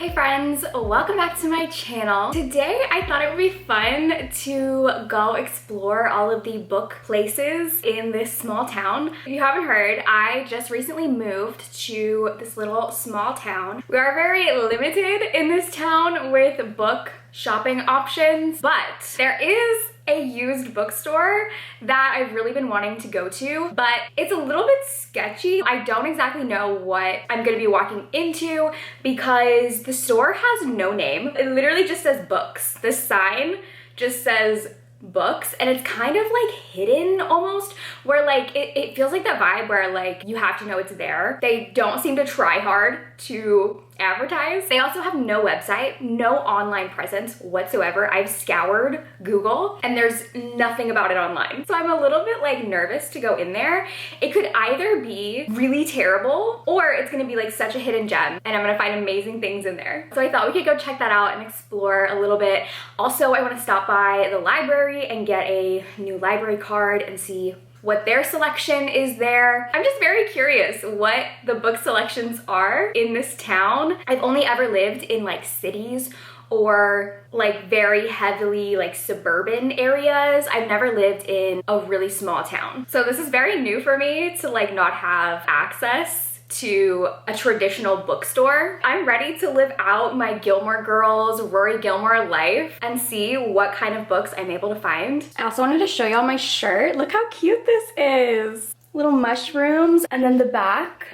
Hey friends, welcome back to my channel. Today I thought it would be fun to go explore all of the book places in this small town. If you haven't heard, I just recently moved to this little small town. We are very limited in this town with book shopping options, but there is a used bookstore that I've really been wanting to go to, but it's a little bit sketchy. I don't exactly know what I'm gonna be walking into because the store has no name. It literally just says books. The sign just says books, and it's kind of like hidden almost, where like it feels like that vibe where like you have to know it's there. They don't seem to try hard to advertise. They also have no website, no online presence whatsoever. I've scoured Google and there's nothing about it online. So I'm a little bit like nervous to go in there. It could either be really terrible or it's gonna be like such a hidden gem and I'm gonna find amazing things in there. So I thought we could go check that out and explore a little bit. Also, I wanna stop by the library and get a new library card and see what their selection is there. I'm just very curious what the book selections are in this town. I've only ever lived in like cities or like very heavily like suburban areas. I've never lived in a really small town. So this is very new for me to like not have access to a traditional bookstore. I'm ready to live out my Gilmore Girls, Rory Gilmore life and see what kind of books I'm able to find. I also wanted to show y'all my shirt. Look how cute this is. Little mushrooms, and then the back.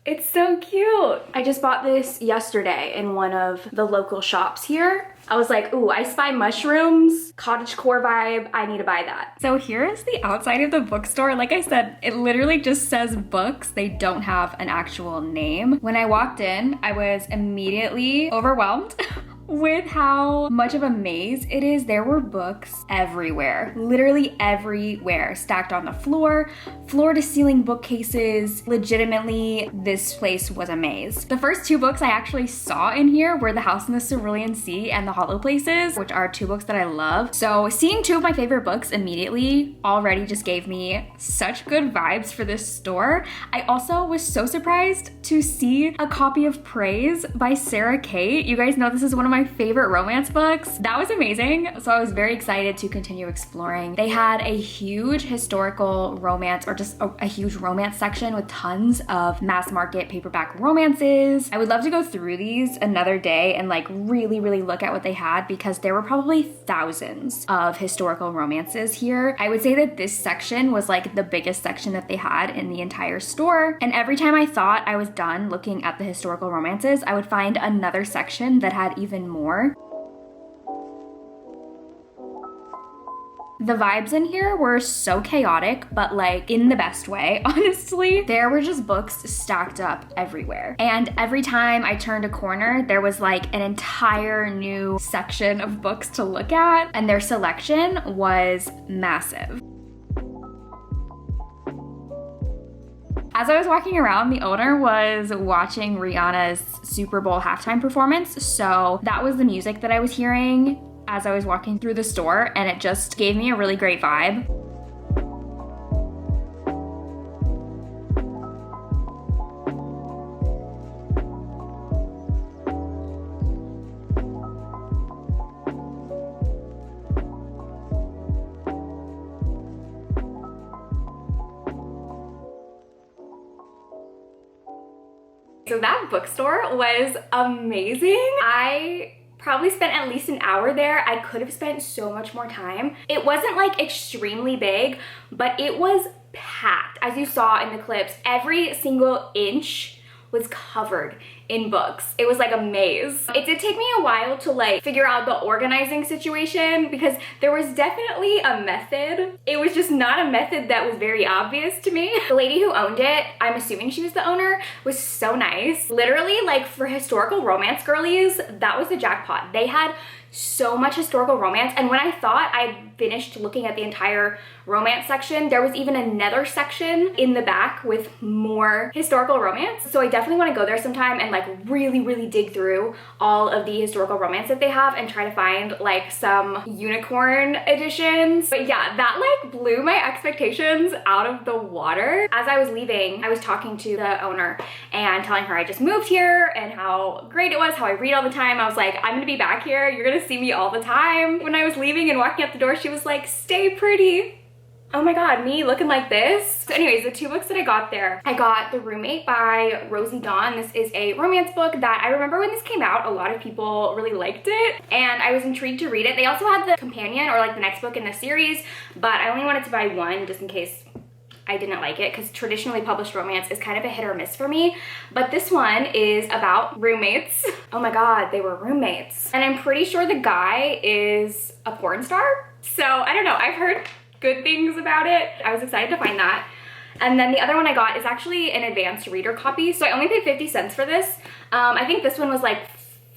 It's so cute. I just bought this yesterday in one of the local shops here. I was like, ooh, I spy mushrooms, cottagecore vibe, I need to buy that. So here is the outside of the bookstore. Like I said, it literally just says books. They don't have an actual name. When I walked in, I was immediately overwhelmed with how much of a maze it is. There were books everywhere, literally everywhere, stacked on the floor to ceiling bookcases. Legitimately, this place was a maze. The first two books I actually saw in here were The House in the Cerulean Sea and The Hollow Places, which are two books that I love. So seeing two of my favorite books immediately already just gave me such good vibes for this store. I also was so surprised to see a copy of Praise by Sarah Kate. You guys know this is one of my favorite romance books. That was amazing. So I was very excited to continue exploring. They had a huge historical romance, or just a huge romance section with tons of mass market paperback romances. I would love to go through these another day and like really look at what they had, because there were probably thousands of historical romances here. I would say that this section was like the biggest section that they had in the entire store. And every time I thought I was done looking at the historical romances, I would find another section that had even more. The vibes in here were so chaotic, but like in the best way, honestly. There were just books stacked up everywhere. And every time I turned a corner, there was like an entire new section of books to look at, and their selection was massive. As I was walking around, the owner was watching Rihanna's Super Bowl halftime performance, so that was the music that I was hearing as I was walking through the store, and it just gave me a really great vibe. So that bookstore was amazing. I probably spent at least an hour there. I could have spent so much more time. It wasn't like extremely big, but it was packed. As you saw in the clips, every single inch was covered in books. It was like a maze. It did take me a while to like figure out the organizing situation, because there was definitely a method. It was just not a method that was very obvious to me. The lady who owned it, I'm assuming she was the owner, was so nice. Literally, like for historical romance girlies, that was the jackpot. They had so much historical romance. And when I thought I'd finished looking at the entire romance section, there was even another section in the back with more historical romance. So I definitely want to go there sometime and like really dig through all of the historical romance that they have and try to find like some unicorn editions. But yeah, that like blew my expectations out of the water. As I was leaving, I was talking to the owner and telling her I just moved here and how great it was, how I read all the time. I was like, I'm gonna be back here, you're gonna see me all the time. When I was leaving and walking out the door, she was like, stay pretty. Oh my god, me looking like this? So anyways, the two books that I got there, I got The Roommate by Rosie Dawn. This is a romance book that I remember when this came out, a lot of people really liked it and I was intrigued to read it. They also had the companion or like the next book in the series, but I only wanted to buy one just in case I didn't like it because traditionally published romance is kind of a hit or miss for me. But this one is about roommates. Oh my god, they were roommates. And I'm pretty sure the guy is a porn star. So I don't know, I've heard good things about it. I was excited to find that. And then the other one I got is actually an advanced reader copy. So I only paid 50 cents for this. I think this one was like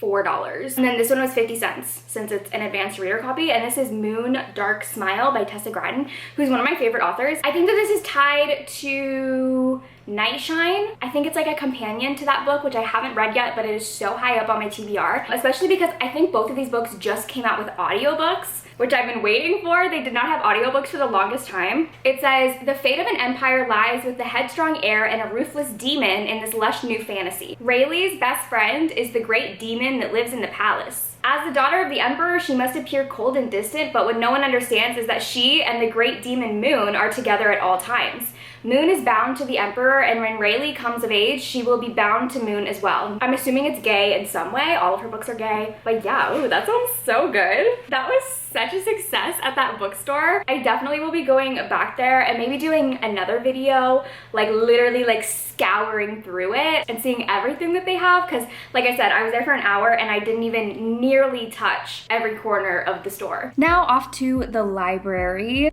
$4. And then this one was 50 cents since it's an advanced reader copy. And this is Moon Dark Smile by Tessa Gratton, who's one of my favorite authors. I think that this is tied to Nightshine. I think it's like a companion to that book, which I haven't read yet, but it is so high up on my TBR, especially because I think both of these books just came out with audiobooks, which I've been waiting for. They did not have audiobooks for the longest time. It says, the fate of an empire lies with the headstrong heir and a ruthless demon in this lush new fantasy. Rayleigh's best friend is the great demon that lives in the palace. As the daughter of the emperor, she must appear cold and distant, but what no one understands is that she and the great demon Moon are together at all times. Moon is bound to the emperor, and when Rayleigh comes of age, she will be bound to Moon as well. I'm assuming it's gay in some way. All of her books are gay. But yeah, ooh, that sounds so good. That was such a success at that bookstore. I definitely will be going back there and maybe doing another video, like literally like scouring through it and seeing everything that they have. Because like I said, I was there for an hour and I didn't even nearly touch every corner of the store. Now off to the library.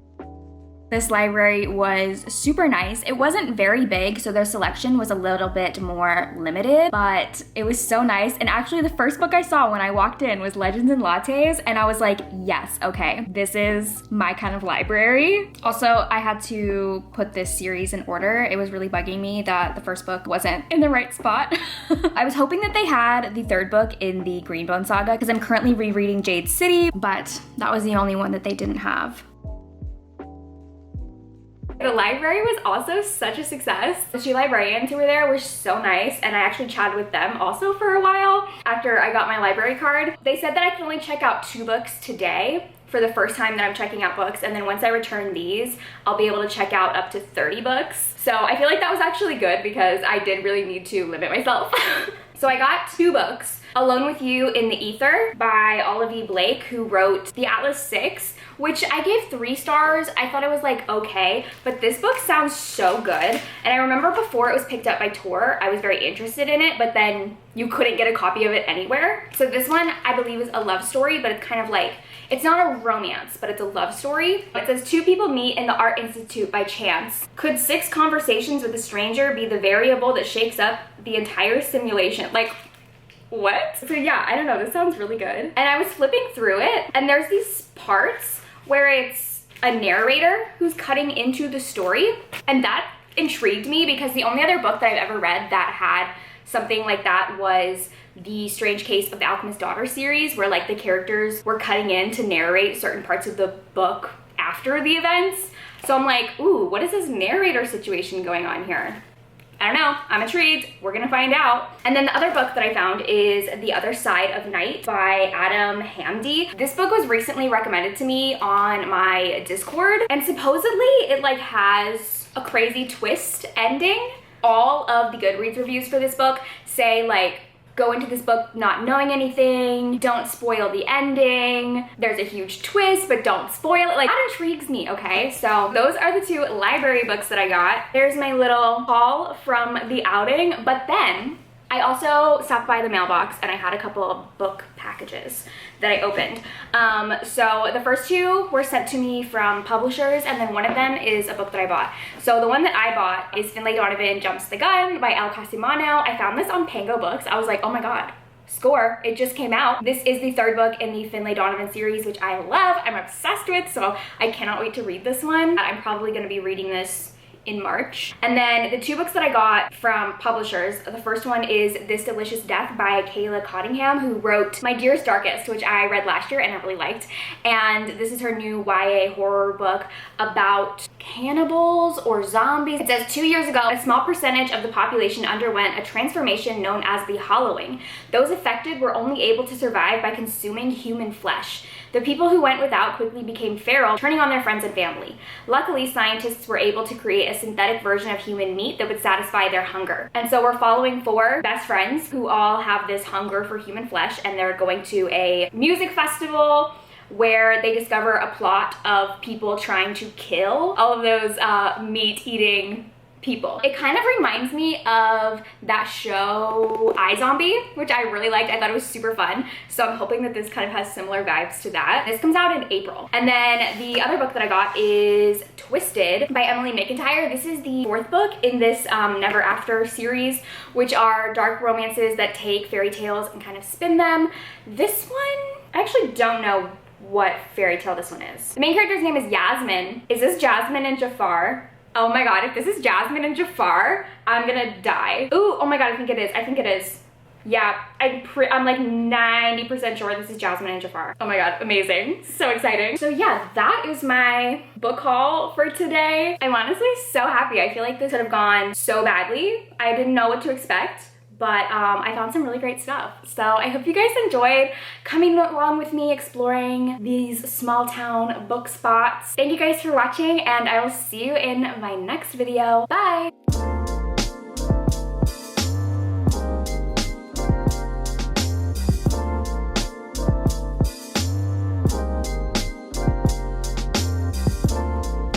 This library was super nice. It wasn't very big, so their selection was a little bit more limited, but it was so nice. And actually the first book I saw when I walked in was Legends and Lattes, and I was like, yes, okay, this is my kind of library. Also, I had to put this series in order. It was really bugging me that the first book wasn't in the right spot. I was hoping that they had the third book in the Greenbone saga because I'm currently rereading Jade City, but that was the only one that they didn't have. The library was also such a success. The two librarians who were there were so nice, and I actually chatted with them also for a while after I got my library card. They said that I can only check out 2 books today for the first time that I'm checking out books, and then once I return these, I'll be able to check out up to 30 books. So I feel like that was actually good because I did really need to limit myself. So I got 2 books. Alone with You in the Ether by Olivia Blake, who wrote The Atlas 6, which I gave 3 stars. I thought it was like okay, but this book sounds so good. And I remember before it was picked up by Tor, I was very interested in it, but then you couldn't get a copy of it anywhere. So this one I believe is a love story, but it's kind of like, it's not a romance, but it's a love story. It says 2 people meet in the Art Institute by chance. Could 6 conversations with a stranger be the variable that shakes up the entire simulation? Like, what? So yeah, I don't know, this sounds really good. And I was flipping through it, and there's these parts where it's a narrator who's cutting into the story, and that intrigued me because the only other book that I've ever read that had something like that was The Strange Case of the Alchemist's Daughter series, where like the characters were cutting in to narrate certain parts of the book after the events. So I'm like, ooh, what is this narrator situation going on here? I don't know, I'm intrigued, we're gonna find out. And then the other book that I found is The Other Side of Night by Adam Hamdi. This book was recently recommended to me on my Discord, and supposedly it like has a crazy twist ending. All of the Goodreads reviews for this book say like, go into this book not knowing anything, don't spoil the ending, there's a huge twist, but don't spoil it. Like, that intrigues me, okay? So those are the 2 library books that I got. There's my little haul from the outing, but then I also stopped by the mailbox and I had a couple of book packages that I opened. So the first 2 were sent to me from publishers, and then one of them is a book that I bought. So the one that I bought is Finlay Donovan Jumps the Gun by El Casimano. I found this on Pango Books. I was like, oh my god, Score. It just came out. This is the third book in the Finlay Donovan series, which I love. I'm obsessed with, so I cannot wait to read this one. I'm probably going to be reading this in March. And then the two books that I got from publishers, the first one is This Delicious Death by Kayla Cottingham, who wrote My Dearest Darkest, which I read last year and I really liked. And this is her new YA horror book about cannibals or zombies. It says 2 years ago, a small percentage of the population underwent a transformation known as the hollowing. Those affected were only able to survive by consuming human flesh. The people who went without quickly became feral, turning on their friends and family. Luckily, scientists were able to create a synthetic version of human meat that would satisfy their hunger. And so we're following 4 best friends who all have this hunger for human flesh, and they're going to a music festival where they discover a plot of people trying to kill all of those meat-eating people. It kind of reminds me of that show iZombie, which I really liked. I thought it was super fun. So I'm hoping that this kind of has similar vibes to that. This comes out in April. And then the other book that I got is Twisted by Emily McIntyre. This is the 4th book in this Never After series, which are dark romances that take fairy tales and kind of spin them. This one, I actually don't know what fairy tale this one is. The main character's name is Yasmin. Is this Jasmine and Jafar? Oh my god, if this is Jasmine and Jafar, I'm gonna die. Ooh, oh my god, I think it is. I think it is. Yeah, I'm like 90% sure this is Jasmine and Jafar. Oh my god, amazing. So exciting. So yeah, that is my book haul for today. I'm honestly so happy. I feel like this could have gone so badly. I didn't know what to expect, but I found some really great stuff. So I hope you guys enjoyed coming along with me exploring these small town book spots. Thank you guys for watching, and I will see you in my next video. Bye!